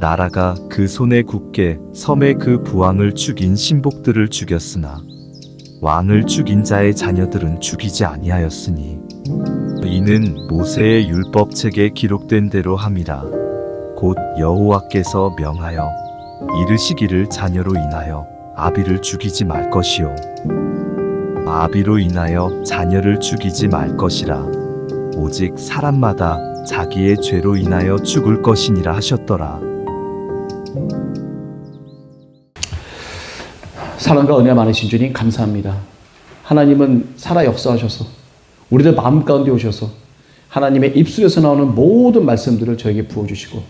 나라가 그 손에 굳게 섬의 그 부왕을 죽인 신복들을 죽였으나 왕을 죽인 자의 자녀들은 죽이지 아니하였으니 이는 모세의 율법책에 기록된 대로 함이라. 곧 여호와께서 명하여 이르시기를 자녀로 인하여 아비를 죽이지 말 것이요 아비로 인하여 자녀를 죽이지 말 것이라. 오직 사람마다 자기의 죄로 인하여 죽을 것이니라 하셨더라. 사랑과 은혜 많으신 주님 감사합니다. 하나님은 살아 역사하셔서 우리들 마음 가운데 오셔서 하나님의 입술에서 나오는 모든 말씀들을 저에게 부어주시고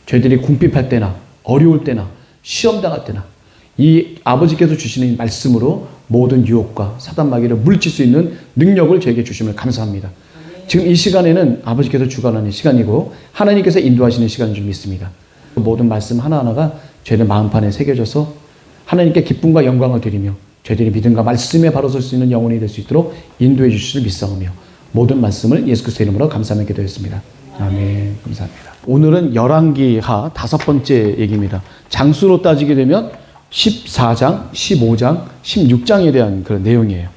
저희들이 궁핍할 때나 어려울 때나 시험당할 때나 이 아버지께서 주시는 말씀으로 모든 유혹과 사단마귀를 물리칠 수 있는 능력을 저에게 주심을 감사합니다. 지금 이 시간에는 아버지께서 주관하는 시간이고 하나님께서 인도하시는 시간인 줄 믿습니다. 모든 말씀 하나하나가 저희들 마음판에 새겨져서 하나님께 기쁨과 영광을 드리며 저희들이 믿음과 말씀에 바로 설 수 있는 영혼이 될 수 있도록 인도해 주시길 믿사오며 모든 말씀을 예수 그리스도의 이름으로 감사하며 기도했습니다. 아멘. 감사합니다. 오늘은 열왕기하 5번째 얘기입니다. 장수로 따지게 되면 14장, 15장, 16장에 대한 그런 내용이에요.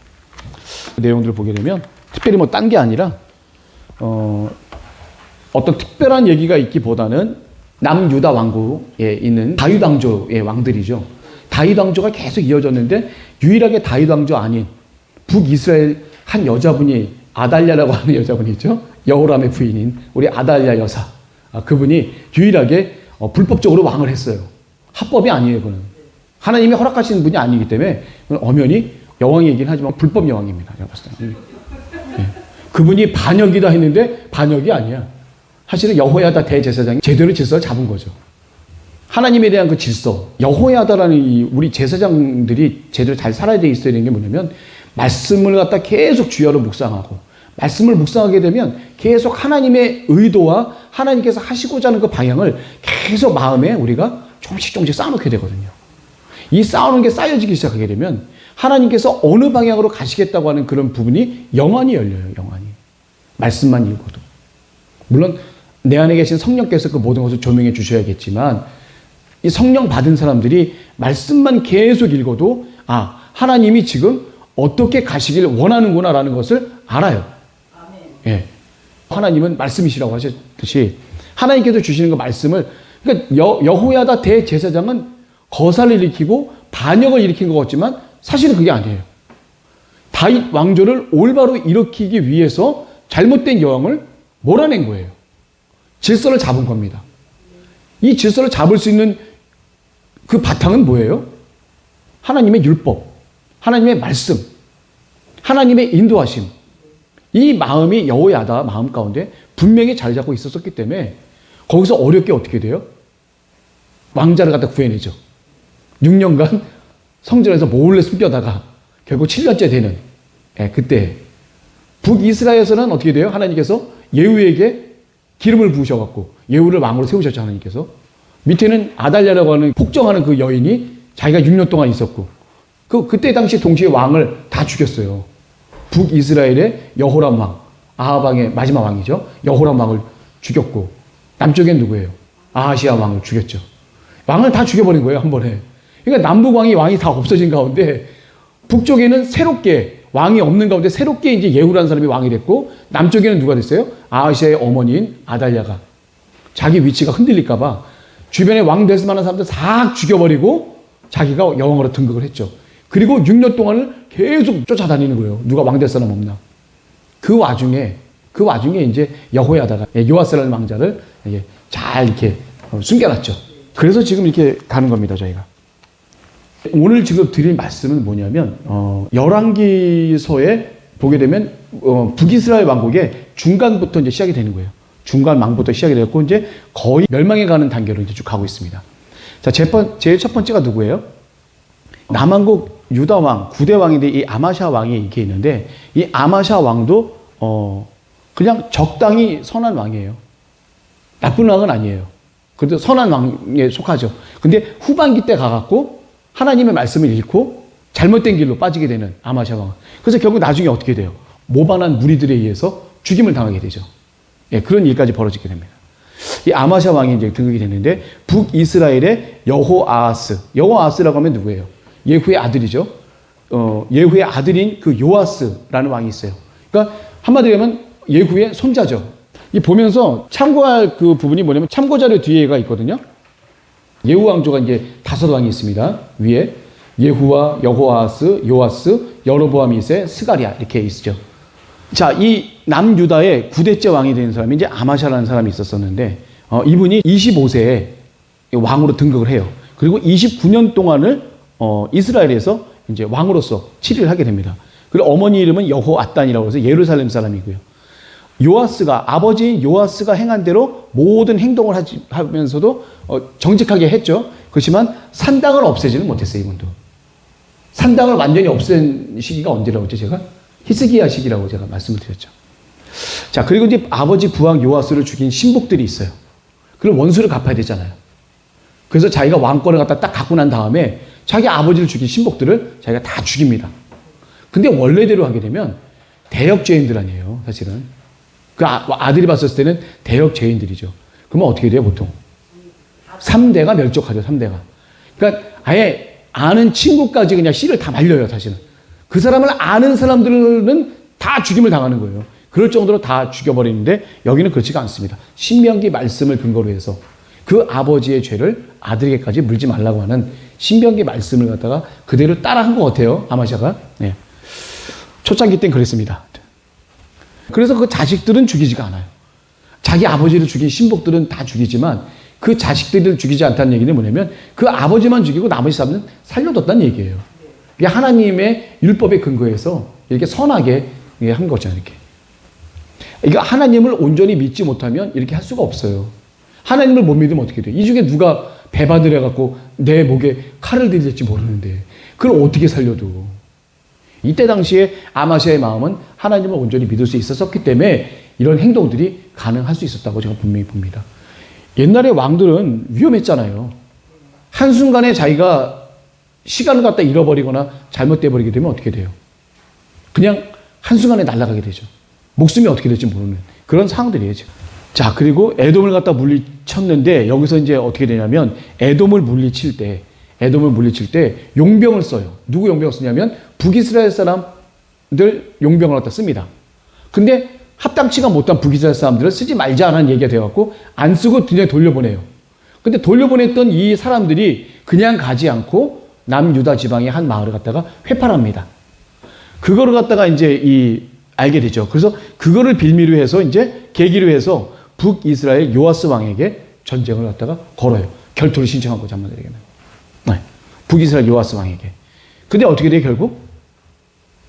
그 내용들을 보게 되면 특별히 뭐 딴 게 아니라 어떤 특별한 얘기가 있기보다는 남유다 왕국에 있는 다윗 왕조의 왕들이죠. 다윗 왕조가 계속 이어졌는데 유일하게 다윗 왕조 아닌 북이스라엘 한 여자분이 아달랴라고 하는 여자분이 있죠. 여호람의 부인인 우리 아달랴 여사. 그분이 유일하게 불법적으로 왕을 했어요. 합법이 아니에요. 그는 하나님이 허락하시는 분이 아니기 때문에 엄연히 여왕이긴 하지만 불법 여왕입니다. 제가 봤을 때는. 네. 그분이 반역이다 했는데 반역이 아니야. 사실은 여호야다 대제사장이 제대로 질서를 잡은 거죠. 하나님에 대한 그 질서, 여호야다라는 이 우리 제사장들이 제대로 잘 살아야 돼 있어야 되는 게 뭐냐면 말씀을 갖다 계속 주야로 묵상하고 말씀을 묵상하게 되면 계속 하나님의 의도와 하나님께서 하시고자 하는 그 방향을 계속 마음에 우리가 조금씩 쌓아놓게 되거든요. 이 쌓아놓은 게 쌓여지기 시작하게 되면 하나님께서 어느 방향으로 가시겠다고 하는 그런 부분이 영안이 열려요. 영안이. 말씀만 읽어도. 물론 내 안에 계신 성령께서 그 모든 것을 조명해 주셔야겠지만 이 성령 받은 사람들이 말씀만 계속 읽어도 하나님이 지금 어떻게 가시길 원하는구나라는 것을 알아요. 예. 하나님은 말씀이시라고 하셨듯이 하나님께서 주시는 그 말씀을 그러니까 여호야다 대제사장은 거사를 일으키고 반역을 일으킨 것 같지만 사실은 그게 아니에요. 다윗 왕조를 올바로 일으키기 위해서 잘못된 여왕을 몰아낸 거예요. 질서를 잡은 겁니다. 이 질서를 잡을 수 있는 그 바탕은 뭐예요? 하나님의 율법, 하나님의 말씀, 하나님의 인도하심. 이 마음이 여호야다 마음 가운데 분명히 자리 잡고 있었기 때문에 거기서 어렵게 어떻게 돼요? 왕자를 갖다 구해내죠. 6년간 성전에서 몰래 숨겨다가 결국 7년째 되는 그때 북이스라엘에서는 어떻게 돼요? 하나님께서 예후에게 기름을 부으셔갖고 예후를 왕으로 세우셨죠. 하나님께서. 밑에는 아달랴라고 하는 폭정하는 그 여인이 자기가 6년 동안 있었고 그때 당시 동시에 왕을 다 죽였어요. 북이스라엘의 여호람 왕, 아합 왕의 마지막 왕이죠. 여호람 왕을 죽였고 남쪽엔 누구예요? 아하시아 왕을 죽였죠. 왕을 다 죽여버린 거예요. 한 번에. 그러니까 남북 왕이 다 없어진 가운데 북쪽에는 새롭게 왕이 없는 가운데 새롭게 이제 예후라는 사람이 왕이 됐고 남쪽에는 누가 됐어요? 아하시아의 어머니인 아달랴가 자기 위치가 흔들릴까봐 주변에 왕 될 만한 사람들 싹 죽여버리고 자기가 여왕으로 등극을 했죠. 그리고 6년 동안을 계속 쫓아다니는 거예요. 누가 왕 될 사람 없나. 그 와중에 이제 여호야다가 요아스라는 왕자를 잘 이렇게 숨겨놨죠. 그래서 지금 이렇게 가는 겁니다, 저희가. 오늘 지금 드릴 말씀은 뭐냐면, 열왕기서에 보게 되면, 북이스라엘 왕국의 중간부터 이제 시작이 되는 거예요. 중간 왕부터 시작이 됐고, 이제 거의 멸망해 가는 단계로 이제 쭉 가고 있습니다. 자, 제일 첫 번째가 누구예요? 남왕국 유다 왕, 9대 왕인데 이 아마샤 왕이 이렇게 있는데, 이 아마샤 왕도, 그냥 적당히 선한 왕이에요. 나쁜 왕은 아니에요. 그래도 선한 왕에 속하죠. 근데 후반기 때 가갖고 하나님의 말씀을 잃고 잘못된 길로 빠지게 되는 아마샤 왕. 그래서 결국 나중에 어떻게 돼요? 모반한 무리들에 의해서 죽임을 당하게 되죠. 그런 일까지 벌어지게 됩니다. 이 아마샤 왕이 이제 등극이 됐는데 북이스라엘의 여호아하스라고 하면 누구예요? 예후의 아들이죠. 예후의 아들인 그 요아스라는 왕이 있어요. 그러니까 한마디로 하면 예후의 손자죠. 이 보면서 참고할 그 부분이 뭐냐면 참고 자료 뒤에가 있거든요. 예후 왕조가 이제 5왕이 있습니다. 위에 예후와 여호아하스, 요아스, 여로보암 2세, 스가랴 이렇게 있죠. 자, 이 남유다의 9대째 왕이 된 사람이 이제 아마샤라는 사람이 있었었는데 이분이 25세에 왕으로 등극을 해요. 그리고 29년 동안을 이스라엘에서 이제 왕으로서 치리를 하게 됩니다. 그리고 어머니 이름은 여호앗단이라고 해서 예루살렘 사람이고요. 요아스가 아버지인 요아스가 행한 대로 모든 행동을 하면서도 정직하게 했죠. 그렇지만 산당을 없애지는 못했어요. 이분도. 산당을 완전히 없앤 시기가 언제라고 했죠? 제가 히스기야 시기라고 제가 말씀을 드렸죠. 자, 그리고 이제 아버지 부왕 요아스를 죽인 신복들이 있어요. 그럼 원수를 갚아야 되잖아요. 그래서 자기가 왕권을 갖다 딱 갖고 난 다음에 자기 아버지를 죽인 신복들을 자기가 다 죽입니다. 근데 원래대로 하게 되면 대역 죄인들 아니에요, 사실은. 그 아들이 봤을 때는 대역 죄인들이죠. 그러면 어떻게 돼요, 보통? 3대가 멸족하죠, 3대가. 그러니까 아예 아는 친구까지 그냥 씨를 다 말려요, 사실은. 그 사람을 아는 사람들은 다 죽임을 당하는 거예요. 그럴 정도로 다 죽여버리는데 여기는 그렇지가 않습니다. 신명기 말씀을 근거로 해서 그 아버지의 죄를 아들에게까지 물지 말라고 하는 신명기 말씀을 갖다가 그대로 따라한 것 같아요, 아마샤가. 네. 초창기 땐 그랬습니다. 그래서 그 자식들은 죽이지가 않아요. 자기 아버지를 죽인 신복들은 다 죽이지만 그 자식들을 죽이지 않다는 얘기는 뭐냐면 그 아버지만 죽이고 나머지 사람은 살려뒀다는 얘기예요. 이게 하나님의 율법에 근거해서 이렇게 선하게 한 거죠, 이렇게. 그러니까 하나님을 온전히 믿지 못하면 이렇게 할 수가 없어요. 하나님을 못 믿으면 어떻게 돼요? 이 중에 누가 배반을 해갖고 내 목에 칼을 들일지 모르는데 그걸 어떻게 살려도. 이때 당시에 아마샤의 마음은 하나님을 온전히 믿을 수 있었기 때문에 이런 행동들이 가능할 수 있었다고 제가 분명히 봅니다. 옛날에 왕들은 위험했잖아요. 한순간에 자기가 시간을 갖다 잃어버리거나 잘못돼버리게 되면 어떻게 돼요? 그냥 한순간에 날아가게 되죠. 목숨이 어떻게 될지 모르는 그런 상황들이에요, 지금. 자, 그리고 에돔을 갖다 물리쳤는데 여기서 이제 어떻게 되냐면 에돔을 물리칠 때 용병을 써요. 누구 용병을 쓰냐면 북이스라엘 사람들 용병을 갖다 씁니다. 근데 합당치가 못한 북이스라엘 사람들을 쓰지 말자라는 얘기가 되어갖고 안 쓰고 그냥 돌려보내요. 근데 돌려보냈던 이 사람들이 그냥 가지 않고 남유다 지방의 한 마을을 갖다가 회파합니다. 그거를 갖다가 이제 알게 되죠. 그래서 그거를 빌미로 해서 이제 계기로 해서 북이스라엘 요아스 왕에게 전쟁을 갖다가 걸어요. 결투를 신청한 거죠, 한마디로 얘기하면. 네. 북이스라엘 요아스 왕에게. 근데 어떻게 돼요, 결국?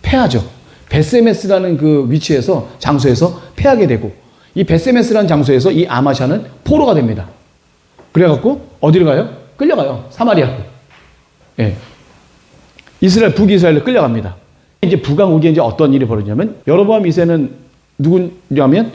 패하죠. 베세메스라는 그 위치에서, 장소에서 패하게 되고, 이 베세메스라는 장소에서 이 아마샤는 포로가 됩니다. 그래갖고, 어디로 가요? 끌려가요. 사마리아로. 예. 북이스라엘로 끌려갑니다. 이제 북왕국에 이제 어떤 일이 벌어지냐면, 여로보암 2세는 누구냐면,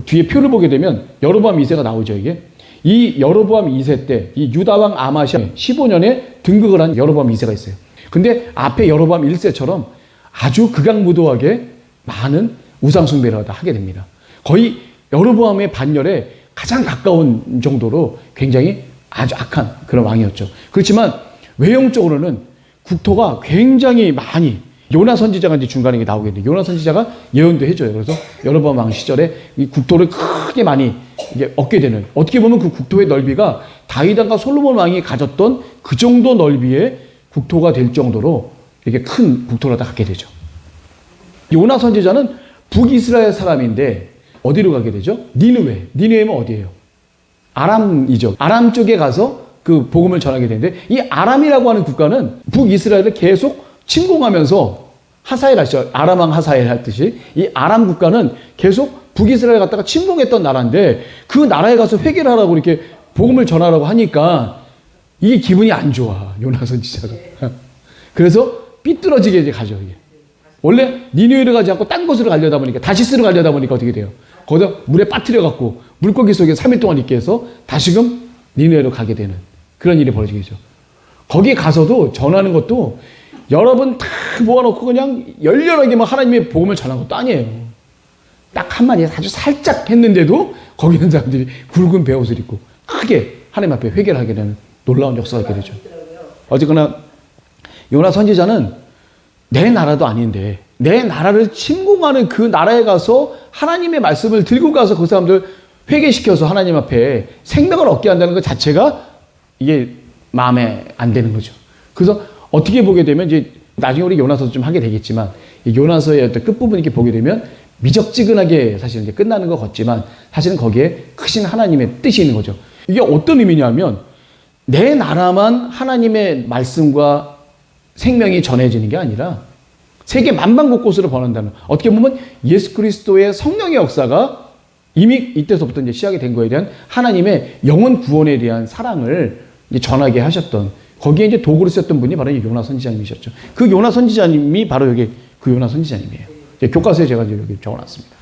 뒤에 표를 보게 되면, 여로보암 2세가 나오죠, 이게. 이 여로보암 2세 때, 이 유다왕 아마샤 15년에 등극을 한 여로보암 2세가 있어요. 근데 앞에 여로보암 1세처럼 아주 극악무도하게 많은 우상숭배를 하게 됩니다. 거의 여로보암의 반열에 가장 가까운 정도로 굉장히 아주 악한 그런 왕이었죠. 그렇지만 외형적으로는 국토가 굉장히 많이 요나 선지자가 이제 중간에 나오겠는데 요나 선지자가 예언도 해줘요. 그래서 여로보암 왕 시절에 이 국토를 크게 많이 이게 얻게 되는 어떻게 보면 그 국토의 넓이가 다윗 왕과 솔로몬 왕이 가졌던 그 정도 넓이의 국토가 될 정도로 이렇게 큰 국토를 다 갖게 되죠. 요나 선지자는 북이스라엘 사람인데 어디로 가게 되죠? 니느웨면 어디예요? 아람이죠. 아람 쪽에 가서 그 복음을 전하게 되는데 이 아람이라고 하는 국가는 북이스라엘을 계속 침공하면서 하사엘 하시죠. 아람왕 하사엘 할 듯이 이 아람 국가는 계속 북이스라엘 갔다가 침공했던 나라인데 그 나라에 가서 회개를 하라고 이렇게 복음을 전하라고 하니까 이게 기분이 안 좋아. 요나 선지자가. 그래서 삐뚤어지게 이제 가죠. 이게. 원래 니느웨를 가지 않고 딴 곳으로 가려다 보니까 다시스로 가려다 보니까 어떻게 돼요? 거기다 물에 빠뜨려 갖고 물고기 속에 3일 동안 있게 해서 다시금 니느웨로 가게 되는 그런 일이 벌어지게 되죠. 거기 가서도 전하는 것도 여러분 다 모아놓고 그냥 열렬하게 막 하나님의 복음을 전한 것도 아니에요. 딱 한마디 아주 살짝 했는데도 거기 있는 사람들이 굵은 베옷을 입고 크게 하나님 앞에 회개를 하게 되는 놀라운 역사가 있게 되죠. 어쨌거나 요나 선지자는 내 나라도 아닌데 내 나라를 침공하는 그 나라에 가서 하나님의 말씀을 들고 가서 그 사람들 회개시켜서 하나님 앞에 생명을 얻게 한다는 것 자체가 이게 마음에 안 드는 거죠. 그래서 어떻게 보게 되면 이제 나중에 우리 요나서도 좀 하게 되겠지만 이 요나서의 어떤 끝부분 이렇게 보게 되면 미적지근하게 사실 이제 끝나는 것 같지만 사실은 거기에 크신 하나님의 뜻이 있는 거죠. 이게 어떤 의미냐면 내 나라만 하나님의 말씀과 생명이 전해지는 게 아니라 세계 만방곳곳으로 번한다는, 어떻게 보면 예수 그리스도의 성령의 역사가 이미 이때서부터 이제 시작이 된 거에 대한 하나님의 영혼 구원에 대한 사랑을 이제 전하게 하셨던, 거기에 이제 도구를 썼던 분이 바로 요나 선지자님이셨죠. 그 요나 선지자님이 바로 여기 그 요나 선지자님이에요. 교과서에 제가 여기 적어놨습니다.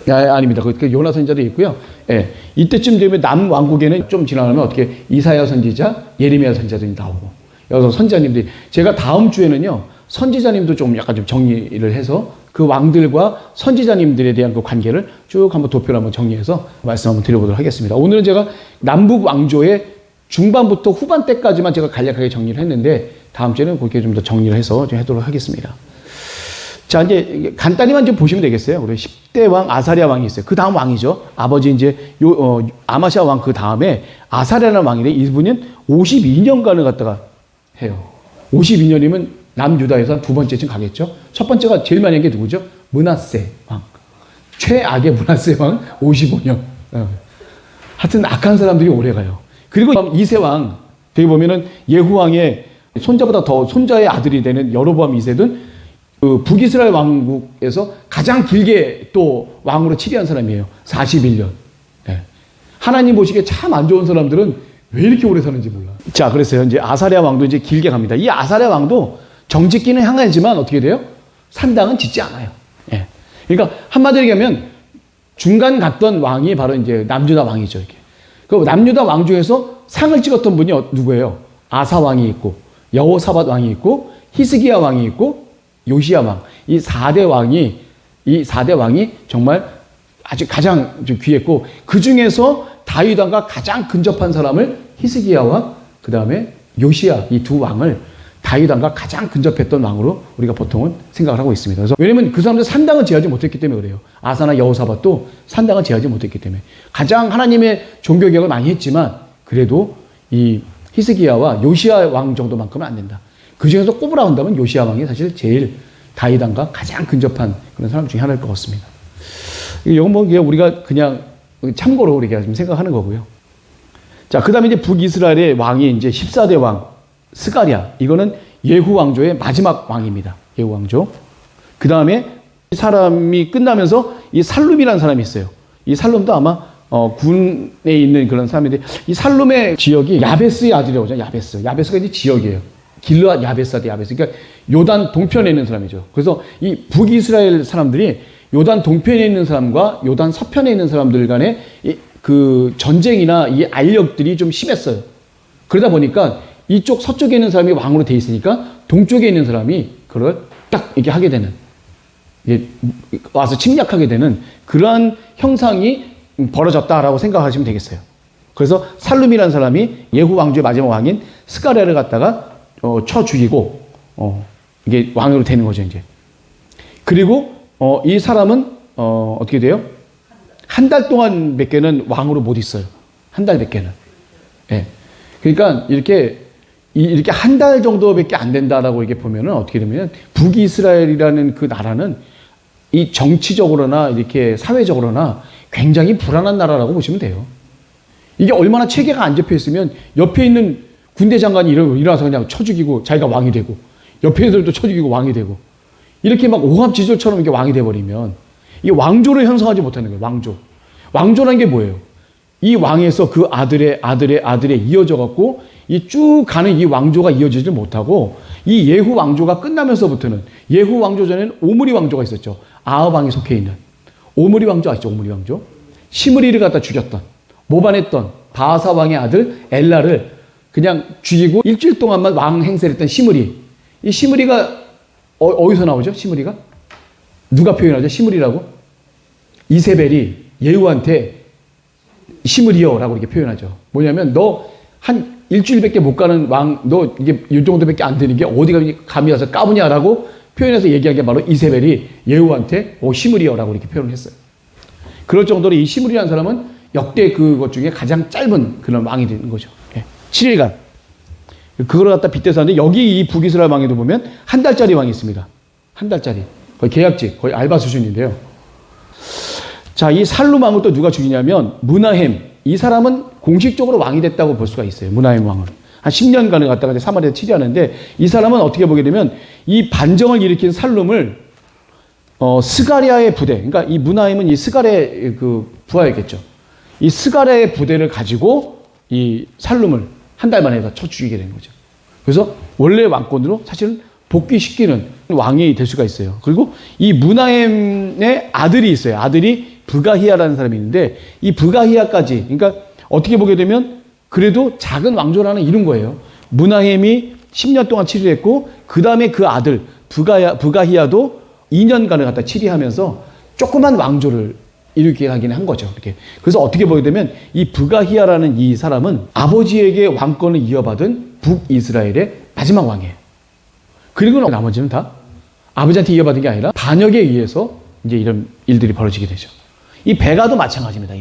아닙니다. 그 요나 선지자도 있고요. 예. 이때쯤 되면 남왕국에는 좀 지나가면 어떻게 이사야 선지자, 예레미야 선지자들이 나오고, 여기서 선지자님들이, 제가 다음 주에는요 선지자님도 좀 약간 좀 정리를 해서 그 왕들과 선지자님들에 대한 그 관계를 쭉 한번 도표를 한번 정리해서 말씀 한번 드려보도록 하겠습니다. 오늘은 제가 남북 왕조의 중반부터 후반 때까지만 제가 간략하게 정리를 했는데 다음 주에는 그렇게 좀 더 정리를 해서 좀 하도록 하겠습니다. 자, 이제 간단히만 좀 보시면 되겠어요. 우리 10대 왕 아사랴 왕이 있어요. 그 다음 왕이죠. 아버지 이제 아마시아 왕 그 다음에 아사랴라는 왕인데 이분은 52년간을 갖다가 해요. 52년이면 남유다에서 두 번째쯤 가겠죠. 첫 번째가 제일 많이 한 게 누구죠? 므낫세 왕. 최악의 므낫세 왕 55년. 하여튼 악한 사람들이 오래 가요. 그리고 이세 왕, 여기 보면은 예후 왕의 손자보다 더 손자의 아들이 되는 여로보암 2세는 그 북이스라엘 왕국에서 가장 길게 또 왕으로 치리한 사람이에요. 41년. 네. 하나님 보시기에 참 안 좋은 사람들은 왜 이렇게 오래 사는지 몰라. 자, 그래서 이제 아사랴 왕도 이제 길게 갑니다. 이 아사랴 왕도 정짓기는 향하지만 어떻게 돼요? 산당은 짓지 않아요. 예. 그러니까 한마디로 얘기하면 중간 갔던 왕이 바로 이제 남유다 왕이죠. 이게. 그 남유다 왕 중에서 상을 찍었던 분이 누구예요? 아사 왕이 있고, 여호사밧 왕이 있고, 히스기야 왕이 있고, 요시야 왕. 이 4대 왕이 정말 아주 가장 좀 귀했고, 그 중에서 다윗 왕과 가장 근접한 사람을 히스기야와 그 다음에 요시야, 이 두 왕을 다윗 왕과 가장 근접했던 왕으로 우리가 보통은 생각을 하고 있습니다. 그래서 왜냐면 그 사람들 산당을 제하지 못했기 때문에 그래요. 아사나 여호사밧도 산당을 제하지 못했기 때문에 가장 하나님의 종교 개혁을 많이 했지만 그래도 이 히스기야와 요시야 왕 정도만큼은 안 된다. 그 중에서 꼽으라 한다면 요시야 왕이 사실 제일 다윗 왕과 가장 근접한 그런 사람 중에 하나일 것 같습니다. 이건 뭐 우리가 그냥 참고로 우리가 좀 생각하는 거고요. 자, 그 다음에 이제 북이스라엘의 왕이 이제 14대 왕, 스가랴. 이거는 예후 왕조의 마지막 왕입니다. 예후 왕조. 그 다음에 이 사람이 끝나면서 이 살룸이라는 사람이 있어요. 이 살룸도 아마 군에 있는 그런 사람인데 이 살룸의 지역이 야베스의 아들이라고 하죠. 야베스. 야베스가 이제 지역이에요. 길르앗 야베스다 야베스. 그러니까 요단 동편에 있는 사람이죠. 그래서 이 북이스라엘 사람들이 요단 동편에 있는 사람과 요단 서편에 있는 사람들 간에 그 전쟁이나 이 알력들이 좀 심했어요. 그러다 보니까 이쪽 서쪽에 있는 사람이 왕으로 돼 있으니까 동쪽에 있는 사람이 그걸 딱 이렇게 하게 되는, 와서 침략하게 되는 그러한 형상이 벌어졌다라고 생각하시면 되겠어요. 그래서 살룸이라는 사람이 예후 왕조의 마지막 왕인 스가랴를 갖다가 쳐 죽이고 이게 왕으로 되는 거죠 이제. 그리고 이 사람은 어떻게 돼요? 한 달 동안 몇 개는 왕으로 못 있어요. 한 달 몇 개는. 예. 그러니까 이렇게 한 달 정도밖에 안 된다라고 이렇게 보면은 어떻게 되면 북이스라엘이라는 그 나라는 이 정치적으로나 이렇게 사회적으로나 굉장히 불안한 나라라고 보시면 돼요. 이게 얼마나 체계가 안 잡혀 있으면 옆에 있는 군대 장관이 일어나서 그냥 쳐 죽이고 자기가 왕이 되고 옆에 애들도 쳐 죽이고 왕이 되고 이렇게 막 오합지졸처럼 이렇게 왕이 돼버리면 이 왕조를 형성하지 못하는 거예요. 왕조. 왕조라는 게 뭐예요? 이 왕에서 그 아들에 이어져 갖고 이 쭉 가는 이 왕조가 이어지지 못하고 이 예후 왕조가 끝나면서부터는 예후 왕조 전에는 오므리 왕조가 있었죠. 아합 왕이 속해 있는 오므리 왕조 아시죠? 오므리 왕조. 시므리를 갖다 죽였던 모반했던 바하사 왕의 아들 엘라를 그냥 죽이고 일주일 동안만 왕 행세를 했던 시므리. 이 시므리가 어디서 나오죠? 시므리가? 누가 표현하죠? 시므리라고? 이세벨이 예후한테 시므리어라고 이렇게 표현하죠. 뭐냐면 너 한 일주일밖에 못 가는 왕, 너 이게 이 정도밖에 안 되는 게 어디가 감히 와서 까부냐라고 표현해서 얘기한 게 바로 이세벨이 예후한테 시므리어라고 이렇게 표현을 했어요. 그럴 정도로 이 시므리라는 사람은 역대 그것 중에 가장 짧은 그런 왕이 되는 거죠. 7일간. 그걸 갖다 빗대서 하는데 여기 이 북이스라엘 왕에도 보면 한 달짜리 왕이 있습니다. 한 달짜리. 거의 계약직, 거의 알바 수준인데요. 자, 이 살룸 왕을 또 누가 죽이냐면 무나헴. 이 사람은 공식적으로 왕이 됐다고 볼 수가 있어요. 무나헴 왕을. 한 10년간을 갖다가 사마리아에 치리하는데 이 사람은 어떻게 보게 되면 이 반정을 일으킨 살룸을 스가랴의 부대, 그러니까 이 무나헴은 이 스가랴의 그 부하였겠죠. 이 스가랴의 부대를 가지고 이 살룸을 한 달 만에 다 쳐 죽이게 된 거죠. 그래서 원래 왕권으로 사실은 복귀시키는 왕이 될 수가 있어요. 그리고 이 무나헴의 아들이 있어요. 아들이 브가히야라는 사람이 있는데 이 브가히야까지, 그러니까 어떻게 보게 되면 그래도 작은 왕조라는 이룬 거예요. 무나헴이 10년 동안 치리했고 그 다음에 그 아들 브가히야도 2년간을 갖다 치리하면서 조그만 왕조를 이루게 하긴 한 거죠. 이렇게. 그래서 어떻게 보게 되면 이 브가히야라는 이 사람은 아버지에게 왕권을 이어받은 북이스라엘의 마지막 왕이에요. 그리고 나머지는 다 아버지한테 이어받은 게 아니라 반역에 의해서 이제 이런 일들이 벌어지게 되죠. 이 베가도 마찬가지입니다.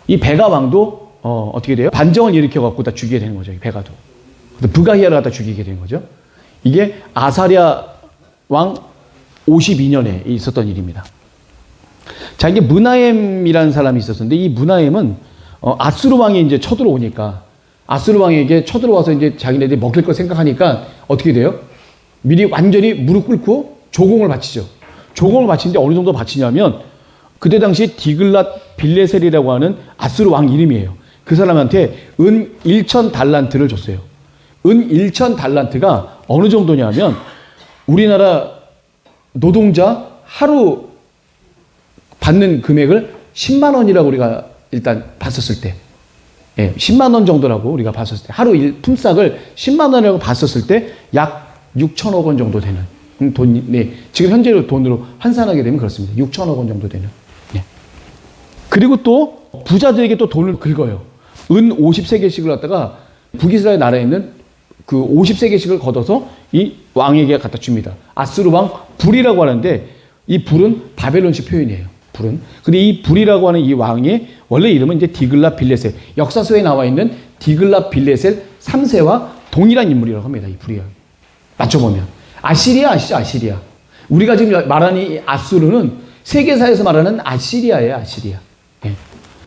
이 베가 왕도 어떻게 돼요? 반정을 일으켜 갖고 다 죽이게 되는 거죠. 이 베가도. 브가히야를 갖다 죽이게 되는 거죠. 이게 아사랴 왕 52년에 있었던 일입니다. 자, 이게 무나헴이라는 사람이 있었는데 이 무나헴은 아수르 왕이 이제 쳐들어오니까 아수르 왕에게 쳐들어와서 이제 자기네들이 먹힐 거 생각하니까 어떻게 돼요? 미리 완전히 무릎 꿇고 조공을 바치죠. 조공을 바치는데 어느 정도 바치냐면 그때 당시 디글랏 빌레셀이라고 하는 아수르 왕 이름이에요. 그 사람한테 은 1천 달란트를 줬어요. 은 1천 달란트가 어느 정도냐면 우리나라 노동자 하루 받는 금액을 10만 원이라고 우리가 일단 봤었을 때, 10만 원 정도라고 우리가 봤었을 때, 하루 품삯을 10만 원이라고 봤었을 때 약 6천억 원 정도 되는 돈, 지금 현재로 돈으로 환산하게 되면 그렇습니다. 6천억 원 정도 되는. 그리고 또 부자들에게 또 돈을 긁어요. 은 50세계씩을 갖다가 북이스라엘 나라에 있는 그 50세계씩을 걷어서 이 왕에게 갖다 줍니다. 아스루 왕 불이라고 하는데 이 불은 바벨론식 표현이에요. 불은. 근데 이 불이라고 하는 이 왕의 원래 이름은 이제 디글랏 빌레셀. 역사서에 나와 있는 디글랏 빌레셀 3세와 동일한 인물이라고 합니다. 이 불이. 맞춰보면. 아시리아 아시죠? 아시리아. 우리가 지금 말하는 이 아수르는 세계사에서 말하는 아시리아예요. 아시리아.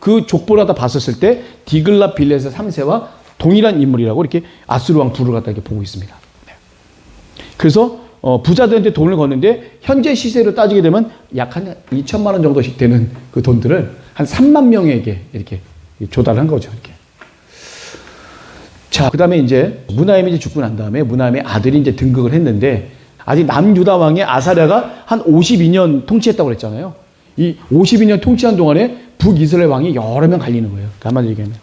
그 족보를 봤었을 때 디글랏 빌레셀 3세와 동일한 인물이라고 이렇게 아수르 왕 불을 갖다 이렇게 보고 있습니다. 그래서 부자들한테 돈을 걷는데 현재 시세로 따지게 되면 약 한 2천만 원 정도씩 되는 그 돈들을 한 3만 명에게 이렇게 조달한 거죠. 이렇게. 자, 그 다음에 이제 무나헴이 이제 죽고 난 다음에 무나헴의 아들이 이제 등극을 했는데 아직 남유다 왕의 아사랴가 한 52년 통치했다고 그랬잖아요. 이 52년 통치한 동안에 북이스라엘 왕이 여러 명 갈리는 거예요. 한마디로 얘기하면.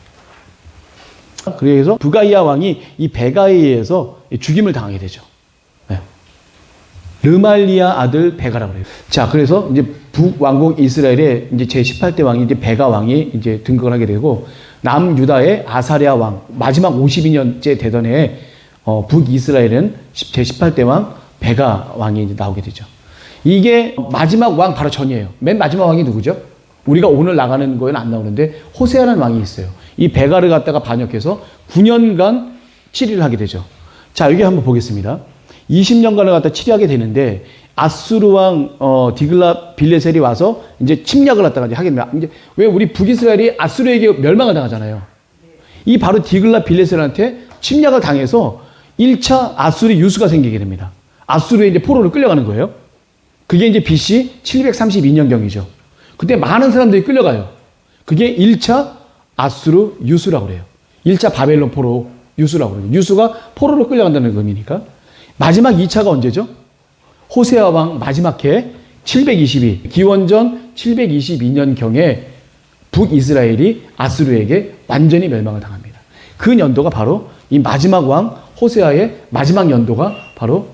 그래서 브가히야 왕이 이 베가에 의해서 죽임을 당하게 되죠. 르말리아 아들 베가라고 그래요. 자, 그래서 이제 북왕국 이스라엘의 이제 제18대 왕이 이제 베가 왕이 이제 등극을 하게 되고 남유다의 아사랴 왕 마지막 52년째 되던 해에 북이스라엘은 제18대 왕 베가 왕이 이제 나오게 되죠. 이게 마지막 왕 바로 전이에요. 맨 마지막 왕이 누구죠? 우리가 오늘 나가는 거에는 안 나오는데 호세아라는 왕이 있어요. 이 베가를 갖다가 반역해서 9년간 치리를 하게 되죠. 자, 여기 한번 보겠습니다. 20년간을 갖다 치리하게 되는데 아수르 왕 디글랏 빌레셀이 와서 이제 침략을 갖다가 이제 하게 됩니다. 이제 왜 우리 북이스라엘이 아수르에게 멸망을 당하잖아요. 이 바로 디글랏 빌레셀한테 침략을 당해서 1차 아수르 유수가 생기게 됩니다. 아수르에 이제 포로를 끌려가는 거예요. 그게 이제 BC 732년경이죠. 그때 많은 사람들이 끌려가요. 그게 1차 아수르 유수라고 그래요. 1차 바벨론 포로 유수라고 그래요. 유수가 포로로 끌려간다는 의미니까. 마지막 2차가 언제죠? 호세아 왕 마지막 해 722, 기원전 722년경에 북이스라엘이 아수르에게 완전히 멸망을 당합니다. 그 연도가 바로 이 마지막 왕 호세아의 마지막 연도가 바로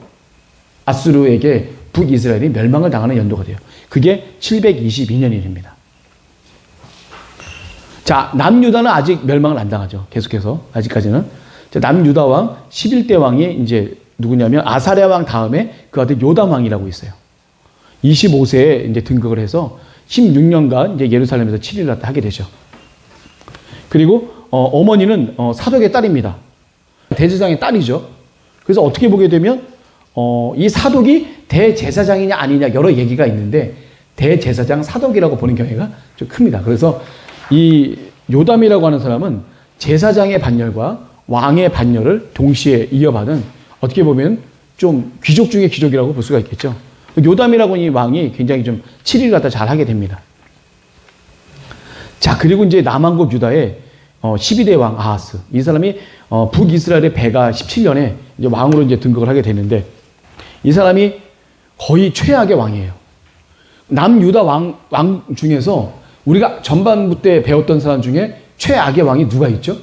아수르에게 북이스라엘이 멸망을 당하는 연도가 돼요. 그게 722년입니다. 자, 남유다는 아직 멸망을 안 당하죠. 계속해서 아직까지는. 자, 남유다 왕 11대 왕이 이제 누구냐면 아사랴 왕 다음에 그 아들 요담 왕이라고 있어요. 25세에 이제 등극을 해서 16년간 이제 예루살렘에서 7일을 갖다 하게 되죠. 그리고 어머니는 사독의 딸입니다. 대제사장의 딸이죠. 그래서 어떻게 보게 되면 이 사독이 대제사장이냐 아니냐 여러 얘기가 있는데 대제사장 사독이라고 보는 경우가 좀 큽니다. 그래서 이 요담이라고 하는 사람은 제사장의 반열과 왕의 반열을 동시에 이어받은 어떻게 보면 좀 귀족 중에 귀족이라고 볼 수가 있겠죠. 요담이라고 하는 이 왕이 굉장히 좀 치리를 갖다 잘 하게 됩니다. 자, 그리고 이제 남왕국 유다의 12대 왕 아하스. 이 사람이 북이스라엘의 배가 17년에 이제 왕으로 이제 등극을 하게 되는데 이 사람이 거의 최악의 왕이에요. 남유다 왕 중에서 우리가 전반부 때 배웠던 사람 중에 최악의 왕이 누가 있죠?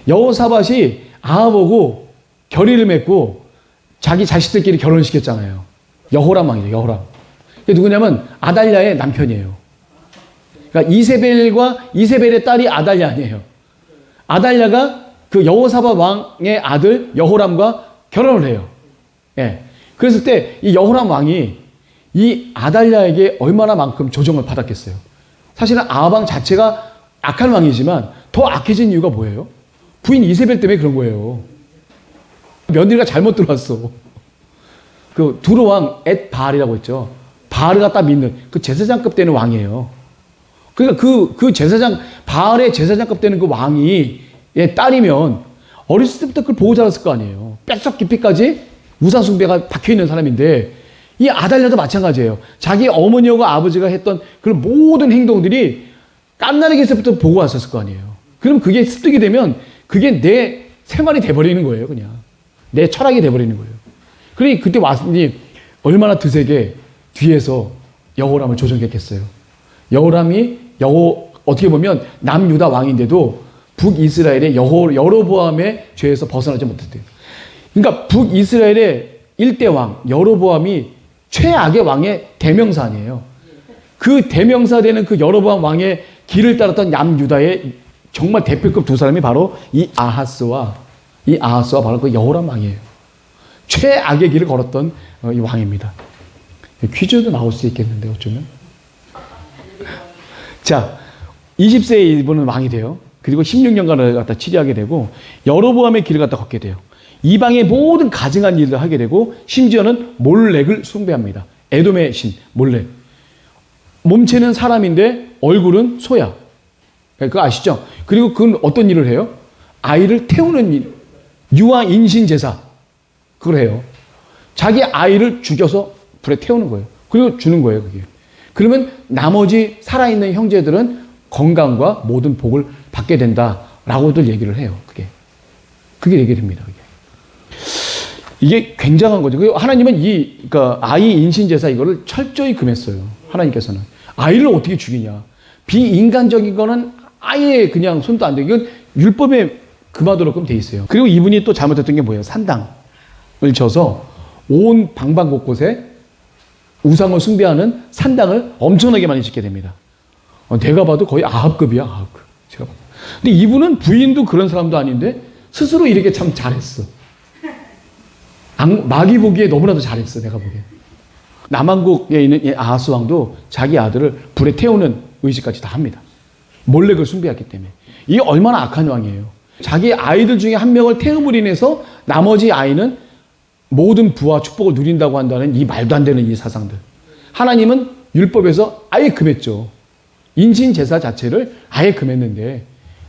여호사밧이 아합하고 결의를 맺고 자기 자식들끼리 결혼을 시켰잖아요. 여호람 왕이죠. 여호람. 이게 누구냐면 아달랴의 남편이에요. 그러니까 이세벨의 딸이 아달랴 아니에요. 아달랴가 그 여호사밧 왕의 아들 여호람과 결혼을 해요. 예. 그랬을 때 이 여호람 왕이 이 아달랴에게 얼마나만큼 조정을 받았겠어요. 사실은 아합 왕 자체가 악한 왕이지만 더 악해진 이유가 뭐예요? 부인 이세벨 때문에 그런 거예요. 며느리가 잘못 들어왔어. 그 두루 왕 엣 바알이라고 했죠. 바알을 갖다 믿는 그 제사장급 되는 왕이에요. 그러니까 그 제사장 바알의 제사장급 되는 그 왕이 딸이면 어렸을 때부터 그걸 보고 자랐을 거 아니에요. 뼛속 깊이까지 우상 숭배가 박혀 있는 사람인데 이 아달랴도 마찬가지예요. 자기 어머니하고 아버지가 했던 그런 모든 행동들이 깐나르기에서부터 보고 왔었을 거 아니에요. 그럼 그게 습득이 되면 그게 내 생활이 돼버리는 거예요, 그냥. 내 철학이 돼버리는 거예요. 그러니 그때 왔으니 얼마나 드세게 뒤에서 여호람을 조정했겠어요. 여호람이 어떻게 보면 남유다 왕인데도 북이스라엘의 여로보암의 죄에서 벗어나지 못했대요. 그러니까 북이스라엘의 1대 왕 여로보암이 최악의 왕의 대명사 아니에요. 그 대명사 되는 그 여로보암 왕의 길을 따랐던 남유다의 정말 대표급 두 사람이 바로 이 아하스와 바로 그 여호람 왕이에요. 최악의 길을 걸었던 이 왕입니다. 퀴즈도 나올 수 있겠는데 어쩌면. 자, 20세에 이분은 왕이 돼요. 그리고 16년간을 갖다 치리하게 되고 여로보암의 길을 갖다 걷게 돼요. 이방의 모든 가증한 일을 하게 되고 심지어는 몰렉을 숭배합니다. 에돔의 신 몰렉. 몸체는 사람인데 얼굴은 소야. 그거 아시죠? 그리고 그건 어떤 일을 해요? 아이를 태우는 일. 유아 인신 제사. 그걸 해요. 자기 아이를 죽여서 불에 태우는 거예요. 그리고 주는 거예요, 그게. 그러면 나머지 살아있는 형제들은 건강과 모든 복을 받게 된다라고들 얘기를 해요. 그게 얘기를 됩니다. 이게 굉장한 거죠. 그리고 하나님은 그러니까 아이 인신 제사 이거를 철저히 금했어요. 하나님께서는 아이를 어떻게 죽이냐? 비인간적인 거는 아예 그냥 손도 안 대고 이건 율법에 금하도록끔 돼 있어요. 그리고 이분이 또 잘못했던 게 뭐예요? 산당을 쳐서 온 방방곳곳에 우상을 숭배하는 산당을 엄청나게 많이 짓게 됩니다. 내가 봐도 거의 아합급이야, 아합급. 제가 봐도. 근데 이분은 부인도 그런 사람도 아닌데 스스로 이렇게 참 잘했어. 마귀 보기에 너무나도 잘했어, 내가 보기에. 남왕국에 있는 이 아하스 왕도 자기 아들을 불에 태우는 의식까지 다 합니다. 몰렉을 숭배했기 때문에. 이게 얼마나 악한 왕이에요. 자기 아이들 중에 한 명을 태움으로 인해서 나머지 아이는 모든 부와 축복을 누린다고 한다는 이 말도 안 되는 이 사상들. 하나님은 율법에서 아예 금했죠. 인신 제사 자체를 아예 금했는데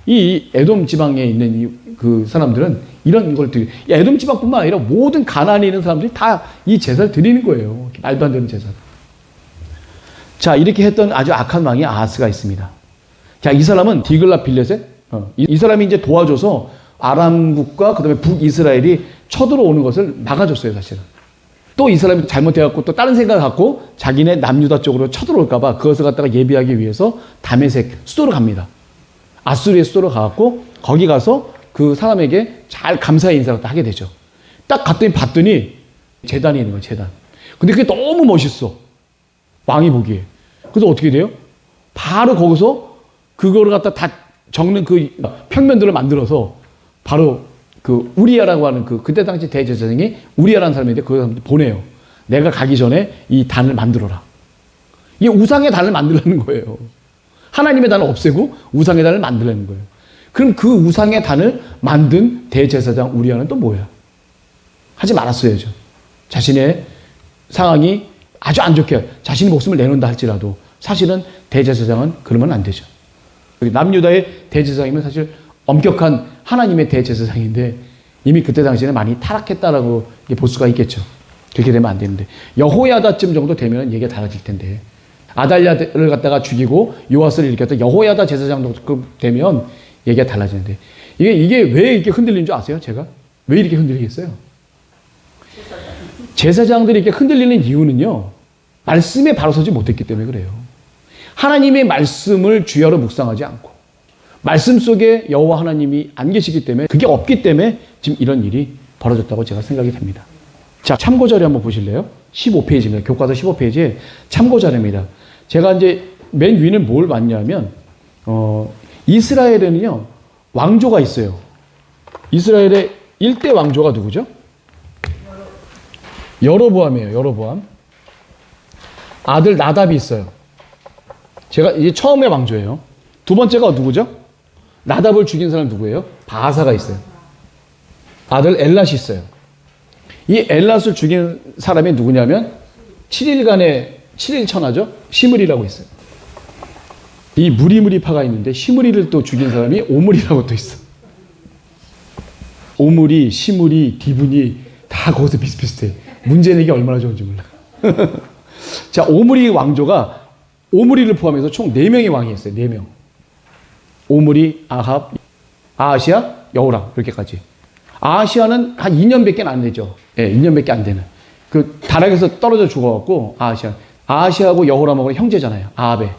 이 에돔 지방에 있는 그 사람들은 이런 걸 에돔 지방뿐만 아니라 모든 가나안에 있는 사람들이 다 이 제사를 드리는 거예요. 말도 안 되는 제사를. 자, 이렇게 했던 아주 악한 왕이 아하스가 있습니다. 자, 이 사람은 디글랏 빌렛에 이 사람이 이제 도와줘서 아람국과 그다음에 북이스라엘이 쳐들어오는 것을 막아줬어요, 사실은. 또 이 사람이 잘못해갖고 또 다른 생각을 갖고 자기네 남유다 쪽으로 쳐들어올까봐 그것을 갖다가 예비하기 위해서 다메섹 수도로 갑니다. 아수리의 수도로 가갖고 거기 가서 그 사람에게 잘 감사의 인사를 하게 되죠. 딱 갔더니 봤더니 제단이 있는 거예요, 제단. 근데 그게 너무 멋있어. 왕이 보기에. 그래서 어떻게 돼요? 바로 거기서 그거를 갖다 다 적는 그 평면들을 만들어서 바로 그 우리야라고 하는 그때 당시 대제사장이 우리야라는 사람인데 그걸 보내요. 내가 가기 전에 이 단을 만들어라. 이게 우상의 단을 만들라는 거예요. 하나님의 단을 없애고 우상의 단을 만들라는 거예요. 그럼 그 우상의 단을 만든 대제사장 우리야는 또 뭐야? 하지 말았어야죠. 자신의 상황이 아주 안 좋게 자신의 목숨을 내놓는다 할지라도 사실은 대제사장은 그러면 안 되죠. 남유다의 대제사장이면 사실 엄격한 하나님의 대제사장인데 이미 그때 당시에는 많이 타락했다라고 볼 수가 있겠죠. 그렇게 되면 안 되는데 여호야다쯤 정도 되면 얘기가 달라질 텐데 아달랴를 갖다가 죽이고 요아스를 일으켰다 여호야다 제사장 정도 되면 얘기가 달라지는데 이게 왜 이렇게 흔들리는 줄 아세요? 제가 왜 이렇게 흔들리겠어요? 제사장들이 이렇게 흔들리는 이유는요, 말씀에 바로 서지 못했기 때문에 그래요. 하나님의 말씀을 주야로 묵상하지 않고 말씀 속에 여호와 하나님이 안 계시기 때문에 그게 없기 때문에 지금 이런 일이 벌어졌다고 제가 생각이 됩니다. 자, 참고 자료 한번 보실래요? 15페이지입니다. 교과서 15페이지에 참고 자료입니다. 제가 이제 맨 위는 뭘 봤냐면 이스라엘에는요 왕조가 있어요. 이스라엘의 1대 왕조가 누구죠? 여로보암이에요. 여로보암. 아들 나답이 있어요. 제가 이게 처음의 왕조예요. 두 번째가 누구죠? 나답을 죽인 사람 누구예요? 바사가 있어요. 아들 엘랏이 있어요. 이 엘랏을 죽인 사람이 누구냐면 7일간의 7일 천하죠. 시므리라고 있어요. 이 무리무리파가 있는데 시므리를 또 죽인 사람이 오므리라고 또 있어. 오므리, 시므리, 디브니 다 거기서 비슷비슷해. 문제 내기 얼마나 좋은지 몰라. 자, 오므리 왕조가 오므리를 포함해서 총 4명의 왕이 있어요. 4명. 오므리, 아합, 아하시아, 여호람 이렇게까지. 아하시아는 한 2년밖에 안 되죠. 예, 2년밖에 안 되는. 그 다락에서 떨어져 죽어갖고 아하시아하고 여호람하고 형제잖아요. 아합에.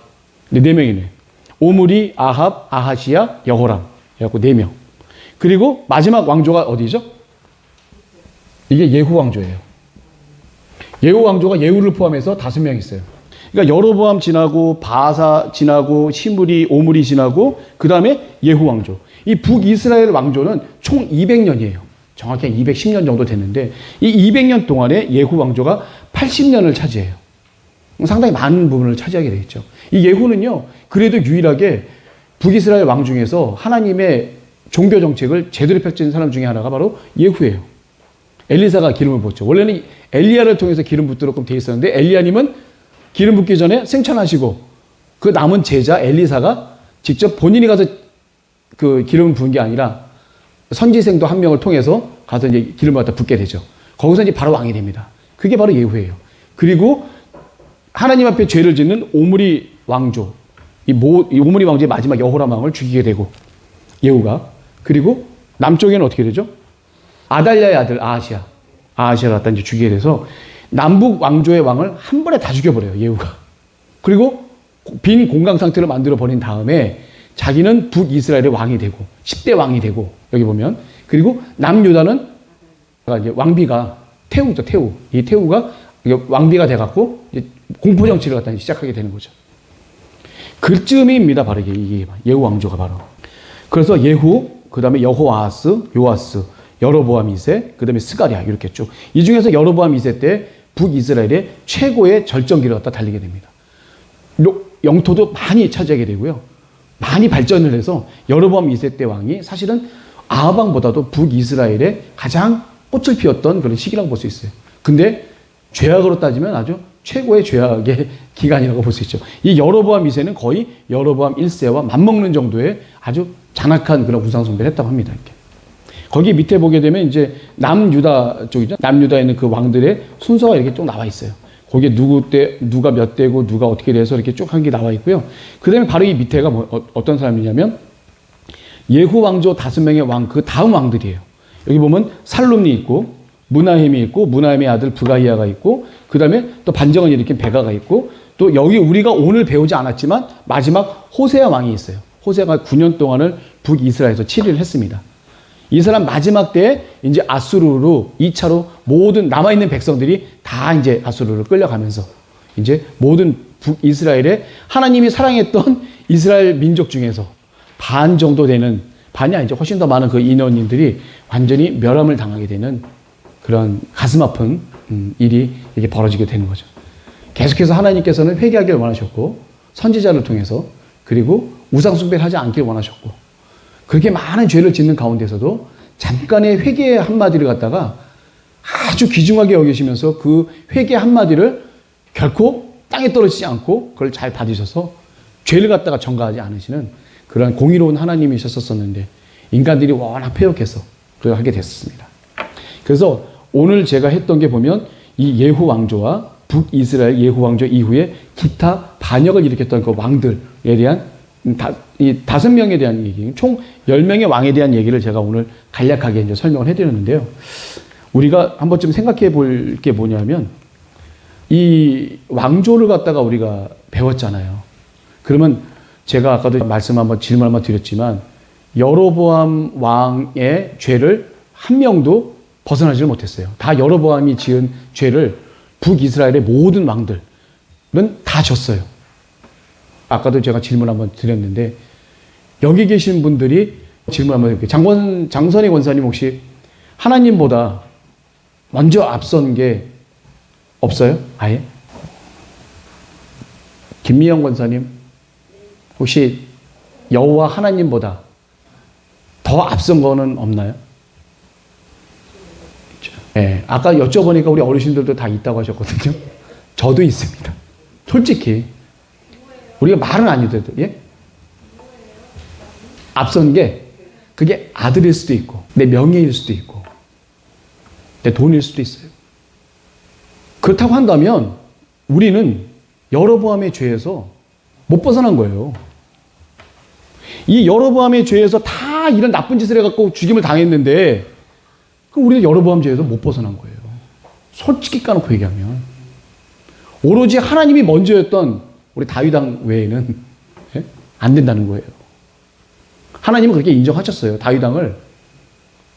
근데 4명이네. 오므리, 아합, 아하시아, 여호람. 그래갖고 4명. 그리고 마지막 왕조가 어디죠? 이게 예후 왕조예요. 예후 왕조가 예후를 포함해서 5명 있어요. 그러니까 여로보암 지나고 바사 지나고 시므리, 오므리 지나고 그 다음에 예후 왕조. 이 북이스라엘 왕조는 총 200년이에요. 정확히 210년 정도 됐는데 이 200년 동안에 예후 왕조가 80년을 차지해요. 상당히 많은 부분을 차지하게 되겠죠. 이 예후는요, 그래도 유일하게 북이스라엘 왕 중에서 하나님의 종교 정책을 제대로 펼친 사람 중에 하나가 바로 예후예요. 엘리사가 기름을 붓죠. 원래는 엘리야를 통해서 기름 붓도록 돼 있었는데 엘리야님은 기름 붓기 전에 생찬하시고 그 남은 제자 엘리사가 직접 본인이 가서 그 기름을 부은 게 아니라 선지생도 한 명을 통해서 가서 이제 기름을 갖다 붓게 되죠. 거기서 이제 바로 왕이 됩니다. 그게 바로 예후예요. 그리고 하나님 앞에 죄를 짓는 오므리 왕조, 이 오므리 왕조의 마지막 여호람 왕을 죽이게 되고 예후가. 그리고 남쪽에는 어떻게 되죠? 아달랴의 아들 아하시아를 갖다 이제 죽이게 돼서 남북 왕조의 왕을 한 번에 다 죽여버려요, 예후가. 그리고 빈 공강 상태로 만들어 버린 다음에 자기는 북이스라엘의 왕이 되고 10대 왕이 되고 여기 보면. 그리고 남유다는 이제 왕비가 태우죠, 태우. 이 태우가 왕비가 돼갖고 공포 정치를 갖다 시작하게 되는 거죠. 그쯤입니다, 바로 이게 예후 왕조가 바로. 그래서 예후, 그 다음에 여호아하스, 요아스, 여로보암 2세, 그 다음에 스가랴 이렇게 쭉. 이 중에서 여로보암 2세 때 북이스라엘의 최고의 절정기를 갖다 달리게 됩니다. 영토도 많이 차지하게 되고요. 많이 발전을 해서 여로보암 2세 때 왕이 사실은 아합 왕보다도 북이스라엘의 가장 꽃을 피웠던 그런 시기라고 볼 수 있어요. 근데 죄악으로 따지면 아주 최고의 죄악의 기간이라고 볼 수 있죠. 이 여로보암 2세는 거의 여로보암 1세와 맞먹는 정도의 아주 잔악한 그런 우상숭배를 했다고 합니다. 이렇게. 거기 밑에 보게 되면 이제 남유다 쪽이죠. 남유다에 있는 그 왕들의 순서가 이렇게 쭉 나와 있어요. 거기에 누가 몇 대고 누가 어떻게 돼서 이렇게 쭉 한 게 나와 있고요. 그 다음에 바로 이 밑에가 어떤 사람이냐면 예후 왕조 5명의 왕, 그 다음 왕들이에요. 여기 보면 살룸이 있고 무나헴이 있고 무나헴의 아들 부가이아가 있고 그 다음에 또 반정을 일으킨 베가가 있고 또 여기 우리가 오늘 배우지 않았지만 마지막 호세아 왕이 있어요. 호세아가 9년 동안을 북이스라엘에서 치리를 했습니다. 이 사람 마지막 때에 이제 아수르로 2차로 모든 남아있는 백성들이 다 이제 아수르로 끌려가면서 이제 모든 북이스라엘에 하나님이 사랑했던 이스라엘 민족 중에서 반 정도 되는, 반이 아니죠. 훨씬 더 많은 그 인원들이 완전히 멸함을 당하게 되는 그런 가슴 아픈 일이 이게 벌어지게 되는 거죠. 계속해서 하나님께서는 회개하기를 원하셨고, 선지자를 통해서, 그리고 우상숭배를 하지 않기를 원하셨고, 그렇게 많은 죄를 짓는 가운데서도 잠깐의 회개의 한마디를 갖다가 아주 귀중하게 여기시면서 그 회개 한마디를 결코 땅에 떨어지지 않고 그걸 잘 받으셔서 죄를 갖다가 전가하지 않으시는 그런 공의로운 하나님이셨었는데, 인간들이 워낙 패역해서 그걸 하게 됐습니다. 그래서 오늘 제가 했던 게 보면 이 예후 왕조와 북이스라엘 예후 왕조 이후에 기타 반역을 일으켰던 그 왕들에 대한 이 5명에 대한 얘기, 총 10명의 왕에 대한 얘기를 제가 오늘 간략하게 이제 설명을 해드렸는데요. 우리가 한 번쯤 생각해 볼 게 뭐냐면, 이 왕조를 갖다가 우리가 배웠잖아요. 그러면 제가 아까도 질문 한번 드렸지만, 여로보암 왕의 죄를 한 명도 벗어나지를 못했어요. 다 여로보암이 지은 죄를 북이스라엘의 모든 왕들은 다 졌어요. 아까도 제가 질문 한번 드렸는데, 여기 계신 분들이 질문 한번 드릴게요. 장선희 권사님, 혹시 하나님보다 먼저 앞선 게 없어요? 아예? 김미영 권사님, 혹시 여호와 하나님보다 더 앞선 거는 없나요? 예, 아까 여쭤보니까 우리 어르신들도 다 있다고 하셨거든요. 저도 있습니다. 솔직히 우리가 말은 안 해도, 예? 앞선 게 그게 아들일 수도 있고, 내 명예일 수도 있고, 내 돈일 수도 있어요. 그렇다고 한다면 우리는 여로보암의 죄에서 못 벗어난 거예요. 이 여로보암의 죄에서 다 이런 나쁜 짓을 해갖고 죽임을 당했는데, 그럼 우리는 여로보암 죄에서 못 벗어난 거예요. 솔직히 까놓고 얘기하면. 오로지 하나님이 먼저였던 우리 다윗 왕 외에는, 예? 안 된다는 거예요. 하나님은 그렇게 인정하셨어요. 다윗 왕을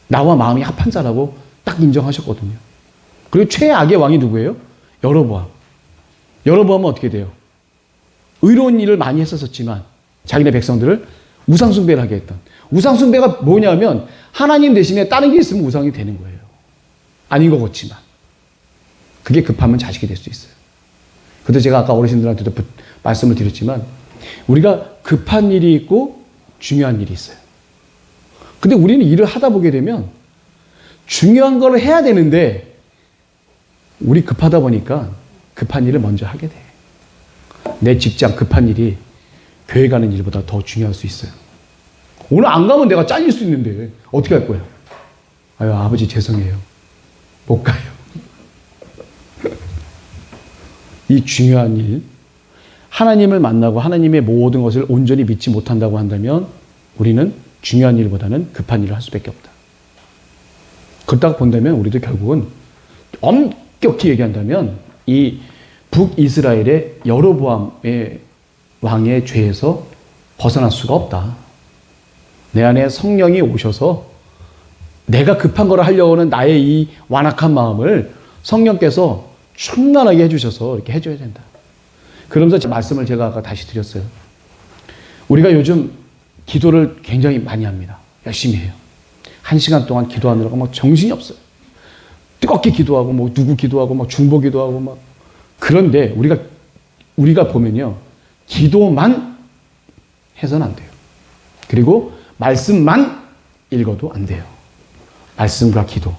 나와 마음이 합한 자라고 딱 인정하셨거든요. 그리고 최악의 왕이 누구예요? 여로보암. 여로보암은 어떻게 돼요? 의로운 일을 많이 했었지만 자기네 백성들을 우상숭배를 하게 했던. 우상숭배가 뭐냐면 하나님 대신에 다른 게 있으면 우상이 되는 거예요. 아닌 것 같지만. 그게 급하면 자식이 될 수 있어요. 그래도 제가 아까 어르신들한테도 말씀을 드렸지만, 우리가 급한 일이 있고 중요한 일이 있어요. 근데 우리는 일을 하다 보게 되면 중요한 걸 해야 되는데, 우리 급하다 보니까 급한 일을 먼저 하게 돼. 내 직장 급한 일이 교회 가는 일보다 더 중요할 수 있어요. 오늘 안 가면 내가 잘릴 수 있는데 어떻게 할 거야? 아유, 아버지 죄송해요. 못 가요. 이 중요한 일, 하나님을 만나고 하나님의 모든 것을 온전히 믿지 못한다고 한다면 우리는 중요한 일보다는 급한 일을 할 수밖에 없다. 그렇다고 본다면 우리도 결국은 엄격히 얘기한다면 이 북이스라엘의 여로보암의 왕의 죄에서 벗어날 수가 없다. 내 안에 성령이 오셔서 내가 급한 걸 하려고 하는 나의 이 완악한 마음을 성령께서 충만하게 해주셔서 이렇게 해줘야 된다. 그러면서 제 말씀을 제가 아까 다시 드렸어요. 우리가 요즘 기도를 굉장히 많이 합니다. 열심히 해요. 1시간 동안 기도하느라고 막 정신이 없어요. 뜨겁게 기도하고, 뭐 누구 기도하고, 막 중보 기도하고, 막. 그런데 우리가 보면요, 기도만 해서는 안 돼요. 그리고 말씀만 읽어도 안 돼요. 말씀과 기도.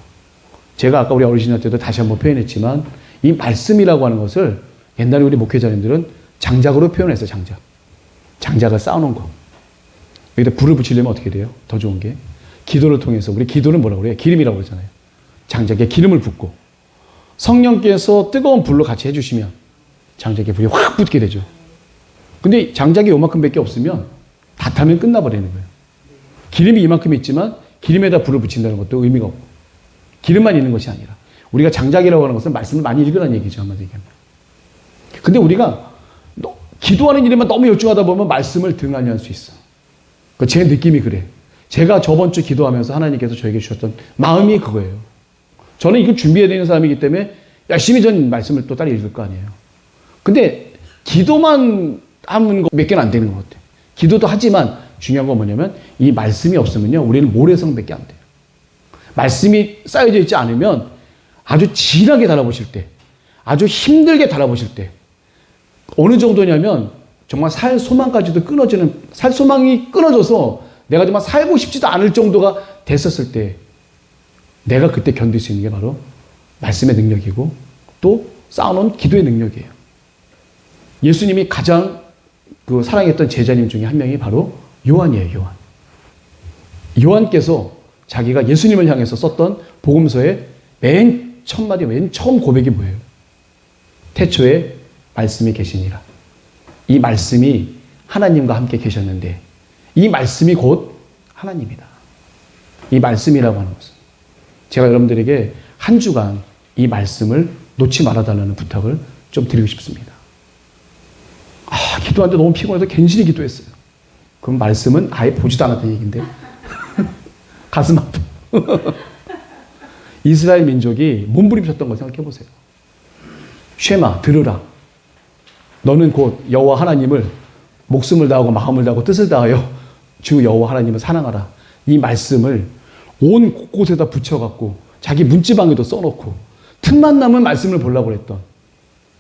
제가 아까 우리 어르신한테도 다시 한번 표현했지만, 이 말씀이라고 하는 것을 옛날에 우리 목회자님들은 장작으로 표현했어요. 장작을 쌓아놓은 거. 여기다 불을 붙이려면 어떻게 돼요? 더 좋은 게 기도를 통해서, 우리 기도는 뭐라고 그래요? 기름이라고 그러잖아요. 장작에 기름을 붓고 성령께서 뜨거운 불로 같이 해주시면 장작에 불이 확 붙게 되죠. 근데 장작이 요만큼밖에 없으면 다 타면 끝나버리는 거예요. 기름이 이만큼 있지만 기름에다 불을 붙인다는 것도 의미가 없고, 기름만 있는 것이 아니라 우리가 장작이라고 하는 것은 말씀을 많이 읽으라는 얘기죠. 한마디로 얘기하면. 근데 우리가 기도하는 일에만 너무 열중하다 보면 말씀을 등한히 할 수 있어. 제 느낌이 그래. 제가 저번 주 기도하면서 하나님께서 저에게 주셨던 마음이 그거예요. 저는 이거 준비해야 되는 사람이기 때문에 열심히 전 말씀을 또 따로 읽을 거 아니에요. 근데 기도만 하는 거 몇 개는 안 되는 것 같아요. 기도도 하지만 중요한 건 뭐냐면 이 말씀이 없으면요. 우리는 모래성밖에 안 돼요. 말씀이 쌓여져 있지 않으면 아주 진하게 달아보실 때, 아주 힘들게 달아보실 때 어느 정도냐면 정말 살 소망까지도 끊어지는, 살 소망이 끊어져서 내가 정말 살고 싶지도 않을 정도가 됐었을 때 내가 그때 견딜 수 있는 게 바로 말씀의 능력이고 또 쌓아놓은 기도의 능력이에요. 예수님이 가장 그 사랑했던 제자님 중에 한 명이 바로 요한이에요. 요한. 요한께서 자기가 예수님을 향해서 썼던 복음서의 맨 첫 마디, 맨 처음 고백이 뭐예요? 태초에 말씀이 계시니라. 이 말씀이 하나님과 함께 계셨는데 이 말씀이 곧 하나님이다. 이 말씀이라고 하는 것은 제가 여러분들에게 한 주간 이 말씀을 놓지 말아달라는 부탁을 좀 드리고 싶습니다. 기도하는데 너무 피곤해서 괜시리 기도했어요. 그럼 말씀은 아예 보지도 않았다는 얘기인데 가슴 아파. 이스라엘 민족이 몸부림쳤던 걸 생각해 보세요. 쉐마, 들으라. 너는 곧 여호와 하나님을 목숨을 다하고 마음을 다하고 뜻을 다하여 주 여호와 하나님을 사랑하라. 이 말씀을 온 곳곳에다 붙여갖고 자기 문지방에도 써놓고 틈만 나면 말씀을 보려고 했던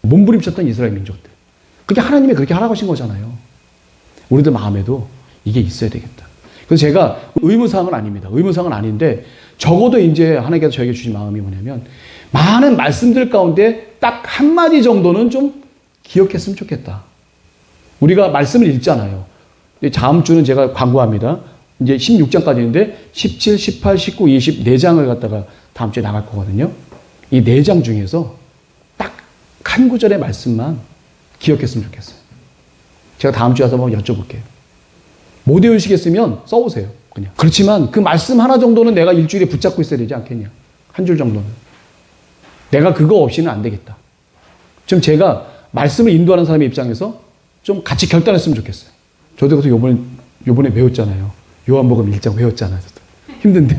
몸부림쳤던 이스라엘 민족들. 그게 하나님이 그렇게 하라고 하신 거잖아요. 우리들 마음에도 이게 있어야 되겠다. 그래서 제가 의무사항은 아닙니다. 의무사항은 아닌데 적어도 이제 하나님께서 저에게 주신 마음이 뭐냐면 많은 말씀들 가운데 딱 한마디 정도는 좀 기억했으면 좋겠다. 우리가 말씀을 읽잖아요. 다음 주는 제가 광고합니다. 이제 16장까지 있는데 17, 18, 19, 20 4장을 갖다가 다음 주에 나갈 거거든요. 이 4장 중에서 딱 한 구절의 말씀만 기억했으면 좋겠어요. 제가 다음 주에 와서 한번 여쭤볼게요. 못 외우시겠으면 써오세요. 그냥. 그렇지만 그 말씀 하나 정도는 내가 일주일에 붙잡고 있어야 되지 않겠냐. 한 줄 정도는. 내가 그거 없이는 안 되겠다. 좀 제가 말씀을 인도하는 사람의 입장에서 좀 같이 결단했으면 좋겠어요. 저도 그래서 요번에 외웠잖아요. 요한복음 1장 외웠잖아요. 힘든데.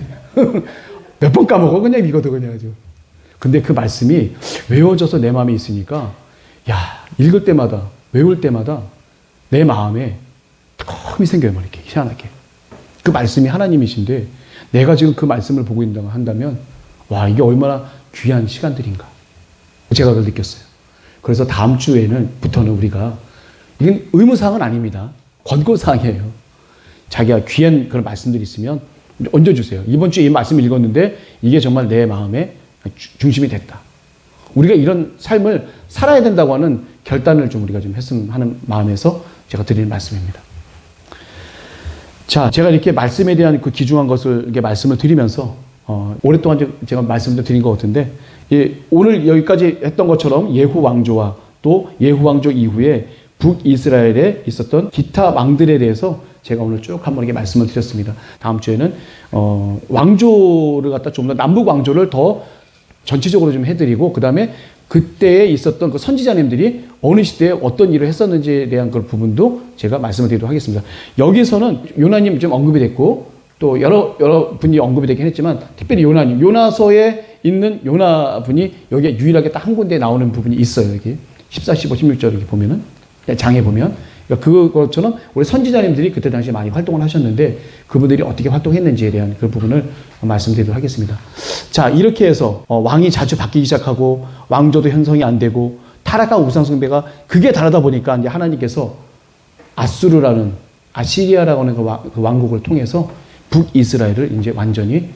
몇 번 까먹어. 그냥 이거도 그냥 아주. 근데 그 말씀이 외워져서 내 마음에 있으니까 야, 읽을 때마다, 외울 때마다 내 마음에 뜨거움이 생겨요. 이렇게 희한하게. 그 말씀이 하나님이신데 내가 지금 그 말씀을 보고 있다고 한다면 와, 이게 얼마나 귀한 시간들인가. 제가 그걸 느꼈어요. 그래서 다음 주에는 우리가 이건 의무사항은 아닙니다. 권고사항이에요. 자기가 귀한 그런 말씀들이 있으면 얹어주세요. 이번 주에 이 말씀 읽었는데 이게 정말 내 마음의 중심이 됐다. 우리가 이런 삶을 살아야 된다고 하는 결단을 좀 우리가 좀 했으면 하는 마음에서 제가 드리는 말씀입니다. 자, 제가 이렇게 말씀에 대한 그 귀중한 것을 이렇게 말씀을 드리면서 오랫동안 제가 말씀을 드린 것 같은데 오늘 여기까지 했던 것처럼 예후 왕조와 또 예후 왕조 이후에 북이스라엘에 있었던 기타 왕들에 대해서 제가 오늘 쭉 한번 이렇게 말씀을 드렸습니다. 다음 주에는 왕조를 갖다 좀 더 남북 왕조를 더 전체적으로 좀 해드리고 그 다음에 그때에 있었던 그 선지자님들이 어느 시대에 어떤 일을 했었는지에 대한 그 부분도 제가 말씀을 드리도록 하겠습니다. 여기서는 요나님 좀 언급이 됐고 또 여러 분이 언급이 되긴 했지만 특별히 요나님, 요나서에 있는 요나 분이 여기에 유일하게 딱 한 군데 나오는 부분이 있어요. 여기 14, 15, 16절 이렇게 보면은 장에 보면 그러니까 그것처럼 우리 선지자님들이 그때 당시에 많이 활동을 하셨는데 그분들이 어떻게 활동했는지에 대한 그 부분을 말씀드리도록 하겠습니다. 자, 이렇게 해서 왕이 자주 바뀌기 시작하고 왕조도 형성이 안 되고 타락한 우상숭배가 그게 다르다 보니까 이제 하나님께서 아수르라는 아시리아라고 하는 그 왕국을 통해서 북이스라엘을 이제 완전히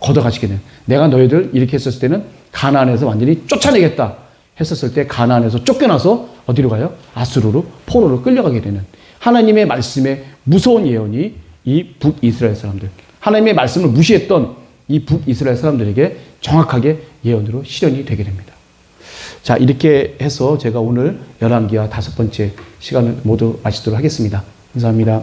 걷어가시게 된. 내가 너희들 이렇게 했었을 때는 가나안에서 완전히 쫓아내겠다 했었을 때 가나안에서 쫓겨나서 어디로 가요? 아수르로 포로로 끌려가게 되는 하나님의 말씀에 무서운 예언이 이 북이스라엘 사람들, 하나님의 말씀을 무시했던 이 북이스라엘 사람들에게 정확하게 예언으로 실현이 되게 됩니다. 자, 이렇게 해서 제가 오늘 열왕기하 5번째 시간을 모두 마치도록 하겠습니다. 감사합니다.